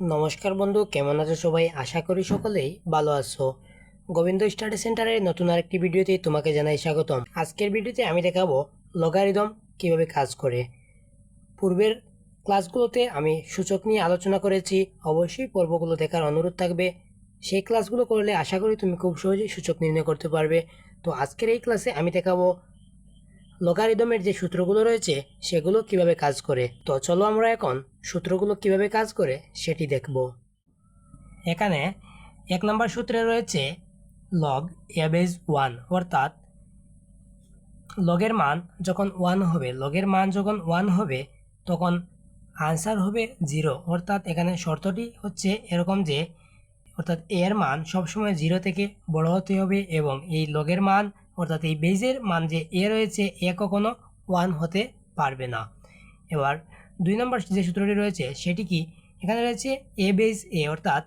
নমস্কার বন্ধু, কেমন আছো সবাই? আশা করি সকলেই ভালো আছো। গোবিন্দ স্টাডি সেন্টারের নতুন আরেকটি ভিডিওতে তোমাকে জানাই স্বাগতম। আজকের ভিডিওতে আমি দেখাবো লগারিদম কিভাবে কাজ করে। পূর্বের ক্লাসগুলোতে আমি সূচক নিয়ে আলোচনা করেছি, অবশ্যই পর্বগুলো দেখার অনুরোধ থাকবে। সেই ক্লাসগুলো করলে আশা করি তুমি খুব সহজেই সূচক নির্ণয় করতে পারবে। তো আজকের এই ক্লাসে আমি দেখাবো লগারিদমের যে সূত্রগুলো রয়েছে সেগুলো কিভাবে কাজ করে। তো চলো আমরা এখন সূত্রগুলো কিভাবে কাজ করে সেটি দেখব। এখানে 1 নম্বর সূত্রে রয়েছে লগ এ বেস 1, অর্থাৎ লগের মান যখন 1 হবে তখন আনসার হবে 0। অর্থাৎ এখানে শর্তটি হচ্ছে এরকম যে অর্থাৎ এর মান সবসময় 0 থেকে বড় হতে হবে এবং এই লগের মান অর্থাৎ এই বেজের মান যে এ রয়েছে এ কখনো 1 হতে পারবে না। এবার 2 নম্বর যে সূত্রটি রয়েছে সেটি কি, এখানে রয়েছে এ বেস এ, অর্থাৎ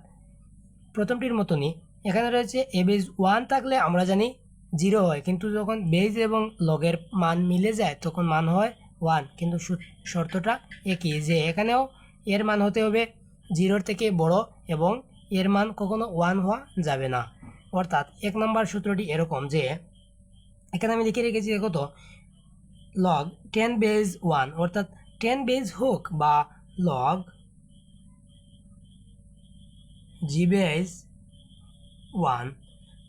প্রথমটির মতনই এখানে রয়েছে এ বেস 1 থাকলে আমরা জানি 0 হয়, কিন্তু যখন বেস এবং লগের মান মিলে যায় তখন মান হয় 1। কিন্তু শর্তটা একই, যে এখানেও এর মান হতে হবে 0 থেকে বড় এবং এর মান কখনো 1 হওয়া যাবে না। অর্থাৎ 1 নম্বর সূত্রটি এরকম যে এখানে আমি লিখে রেখেছি, দেখো তো, লগ 10 বেস 1, অর্থাৎ 10 বেস হোক বা লগ জি বেস 1,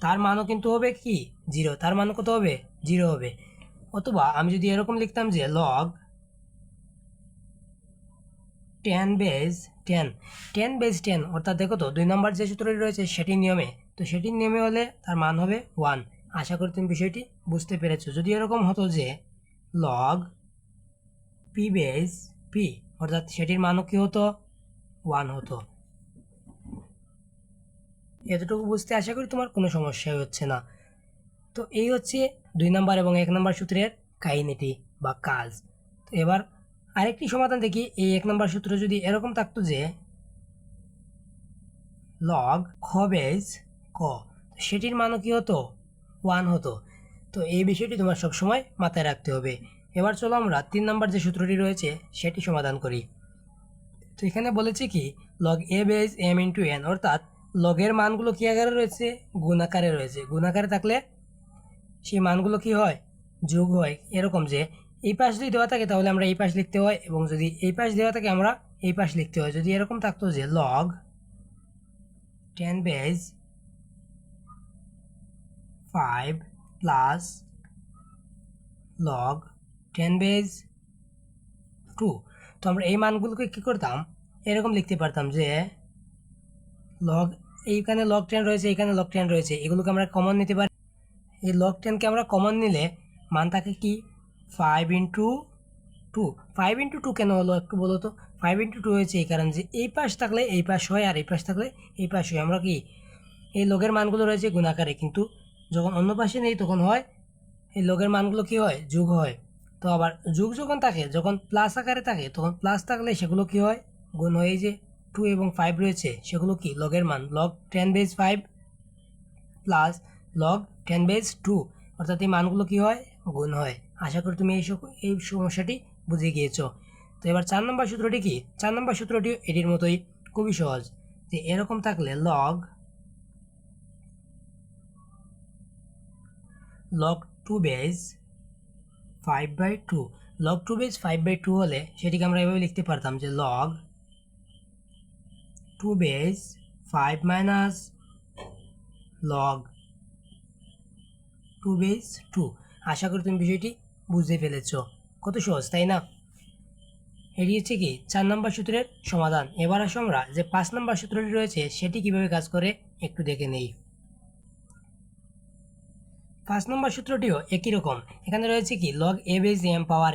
তার মানও কিন্তু হবে কি 0, তার মানও কত হবে 0 হবে। অথবা আমি যদি এরকম লিখতাম যে লগ 10 বেস 10, 10 বেস 10, অর্থাৎ দেখো তো 2 নম্বর যে সূত্রটি রয়েছে সেটির নিয়মে, তো সেটির নিয়মে হলে তার মান হবে 1। আশা করি তুমি বিষয়টি বুঝতে পেরেছো। যদি এরকম হতো যে লগ পি বেস পি, অর্থাৎ সেটির মানও কি হতো 1 হতো। এতটুকু বুঝতে আশা করি তোমার কোনো সমস্যাই হচ্ছে না। তো এই হচ্ছে 2 নম্বর এবং 1 নম্বর সূত্রের কাহিনীটি বা কাজ। তো এবার আরেকটি সমাধান দেখি। এই 1 নম্বর সূত্র যদি এরকম থাকতো যে লগ খ বেস ক, সেটির মানও কি হতো 1 হতো। তো এই বিষয়টি তোমার সবসময় মাথায় রাখতে হবে। এবার চলো আমরা 3 নম্বর যে সূত্রটি রয়েছে সেটি সমাধান করি। তো এখানে বলেছে কি লগ এ বেস এম ইন্টু এন, অর্থাৎ লগের মানগুলো কি আকারে রয়েছে, গুণাকারে রয়েছে। গুণাকারে থাকলে সেই মানগুলো কি হয়, যোগ হয়। এরকম যে এই পাশ যদি দেওয়া থাকে তাহলে আমরা এই পাশ লিখতে হয়, এবং যদি এই পাশ দেওয়া থাকে আমরা এই পাশ লিখতে হয়। যদি এরকম থাকতো যে log 10 base 5 plus log 10 base 2, তো আমরা এই মানগুলোকে কী করতাম, এরকম লিখতে পারতাম যে লগ, এইখানে লগ 10 রয়েছে, এইখানে লগ 10 রয়েছে, এগুলোকে আমরা কমন নিতে পারি। এই লগ 10কে আমরা কমন নিলে মান থাকে কি 5 ইন্টু 2। 5 ইন্টু 2 কেন হলো একটু বলো তো? 5 ইন্টু 2 হয়েছে এই কারণ যে এই পাশ থাকলে এই পাশ হয় আর এই পাশ থাকলে এই পাশ হয়। আমরা কি এই লগের মানগুলো রয়েছে গুণাকারে, কিন্তু যখন অন্য পাশে নেই তখন হয় এই লগের মানগুলো কি হয়, যোগ হয়। তো আবার যোগ যখন থাকে, যখন প্লাস আকারে থাকে তখন প্লাস থাকলে সেগুলো কি হয়, গুণ হয়। এই যে 2 এবং 5 রয়েছে সেগুলো কি লগের মান, log 10 base 5 plus log 10 base 2, অর্থাৎ এই মানগুলো কি হয়, গুণ হয়। আশা করি তুমি এই সমস্যাটি বুঝে গিয়েছো। তো এবার 4 নম্বর সূত্রটি কি, 4 নম্বর সূত্রটি এটির মতোই, খুবই সহজ। যে এরকম থাকলে লগ 2 বেস 5/2, লগ 2 বেস 5/2 হলে সেটিকে আমরা এভাবে লিখতে পারতাম যে log 2 base 5 minus log 2 base 2। আশা করি তুমি বিষয়টি বুঝতে ফেলেছ। কত সহজ, তাই না? এটি হচ্ছে কি 4 নম্বর সূত্রের সমাধান। এবার আসো আমরা যে 5 নম্বর সূত্রটি রয়েছে সেটি কিভাবে কাজ করে একটু দেখে নেই। 5 নম্বর সূত্রটিও একই রকম। এখানে রয়েছে কি লগ এ বেস এম পাওয়ার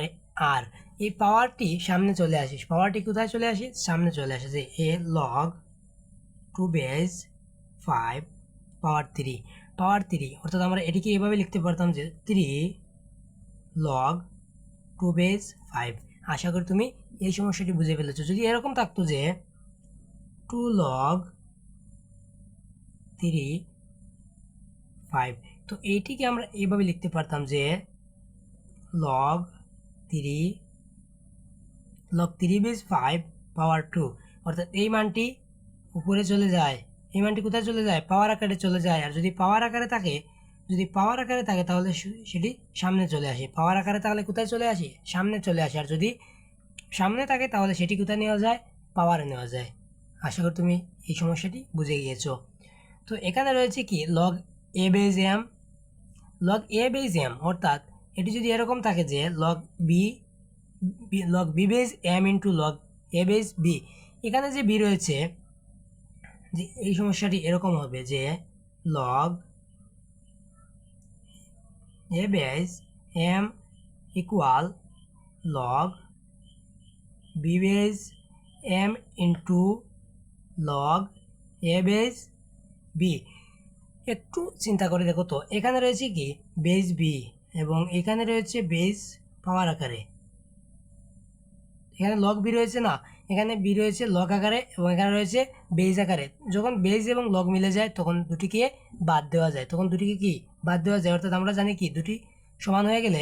আর, এই পাওয়ারটি সামনে চলে আসে। পাওয়ারটি কোথায় চলে আসে, সামনে চলে আসে, যে এ লগ 2 বেস 5 পাওয়ার 3, অর্থাৎ আমরা এটিকে এভাবে লিখতে পারতাম যে 3 লগ 2 বেস 5। আশা করি তুমি এই সমস্যাটি বুঝে ফেলেছো। যদি এরকম থাকতো যে 2 লগ 3 5, তো এইটিকে আমরা এইভাবে লিখতে পারতাম যে লগ 3 বেস 5 পাওয়ার 2, অর্থাৎ এই মানটি উপরে চলে যায়, এই মানটি কোথায় চলে যায়, পাওয়ার আকারে চলে যায়। আর যদি পাওয়ার আকারে থাকে তাহলে সেটি সামনে চলে আসে। পাওয়ার আকারে তাহলে কোথায় চলে আসে, সামনে চলে আসে। আর যদি সামনে থাকে তাহলে সেটি কোথায় নেওয়া যায়, পাওয়ারে নেওয়া যায়। আশা করি তুমি এই সমস্যাটি বুঝে গিয়েছো। তো এখানে রয়েছে কি log A base M, log A base M, অর্থাৎ এটি যদি এরকম থাকে যে log B base M into log A base B, এখানে যে বি রয়েছে, যে এই সমস্যাটি এরকম হবে যে log A base M equal log B base M into log A base B. একটু চিন্তা করে দেখো তো, এখানে রয়েছে কি বেজ বি এবং এখানে রয়েছে বেজ পাওয়ার আকারে। এখানে লগ বি রয়েছে না, এখানে বি রয়েছে লগ আকারে এবং এখানে রয়েছে বেজ আকারে। যখন বেজ এবং লগ মিলে যায় তখন দুটিকে বাদ দেওয়া যায়, অর্থাৎ আমরা জানি কি দুটি সমান হয়ে গেলে,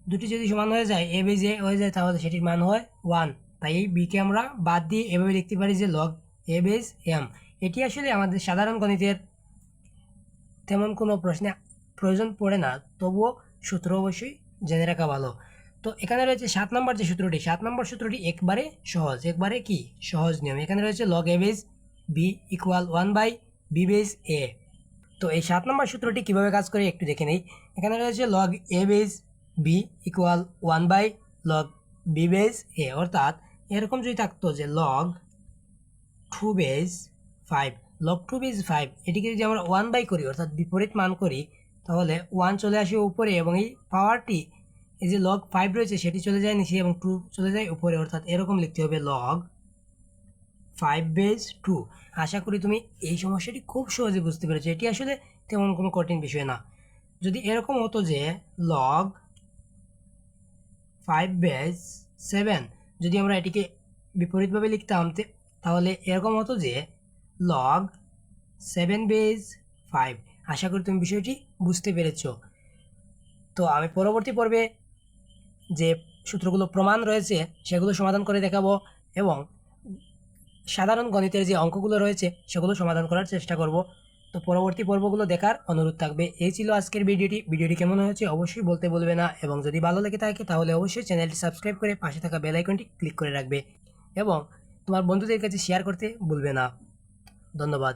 দুটি যদি সমান হয়ে যায়, এ বেজ এ হয়ে যায়, তাহলে সেটির মান হয় 1। তাই এই বিকে আমরা বাদ দিয়ে এভাবে লিখতে পারি যে লগ এ বেজ এম। এটি আসলে আমাদের সাধারণ গণিতের তেমন কোনো প্রশ্নে প্রয়োজন পড়ে না, তবুও সূত্র অবশ্যই জেনে রাখা ভালো। তো এখানে রয়েছে 7 নম্বর যে সূত্রটি, 7 নম্বর সূত্রটি একবারে সহজ নিয়ম। এখানে রয়েছে log A base B equal 1 / B base A. তো এই 7 নম্বর সূত্রটি কীভাবে কাজ করে একটু দেখে নেই। এখানে রয়েছে log A base B equal 1 / log B base A, অর্থাৎ এরকম যদি থাকতো যে লগ 2 বেজ 5, লগ 2 বেজ 5, এটিকে যদি আমরা 1 করি অর্থাৎ বিপরীত মান করি, তাহলে 1 চলে আসে উপরে এবং এই পাওয়ারটি, এই যে লগ 5 রয়েছে সেটি চলে যায় নিচে এবং 2 চলে যায় উপরে, অর্থাৎ এরকম লিখতে হবে লগ 5 বেজ 2। আশা করি তুমি এই সমস্যাটি খুব সহজে বুঝতে পেরেছো, এটি আসলে তেমন কোনো কঠিন বিষয় না। যদি এরকম হতো যে লগ 5 বেজ 7, যদি আমরা এটিকে বিপরীতভাবে লিখতাম তাহলে এরকম হতো যে লগ 7 বেজ 5। আশা করি তুমি বিষয়টি বুঝতে পেরেছ। তো আমি পরবর্তী পর্বে যে সূত্রগুলো প্রমাণ রয়েছে সেগুলো সমাধান করে দেখাবো এবং সাধারণ গণিতের যে অঙ্কগুলো রয়েছে সেগুলো সমাধান করার চেষ্টা করব। তো পরবর্তী পর্বগুলো দেখার অনুরোধ থাকবে। এই ছিল আজকের ভিডিওটি কেমন হয়েছে অবশ্যই বলতে ভুলবে না, এবং যদি ভালো লেগে থাকে তাহলে অবশ্যই চ্যানেলটি সাবস্ক্রাইব করে পাশে থাকা বেল আইকনটি ক্লিক করে রাখবে এবং তোমার বন্ধুদের কাছে শেয়ার করতে ভুলবে না। ধন্যবাদ।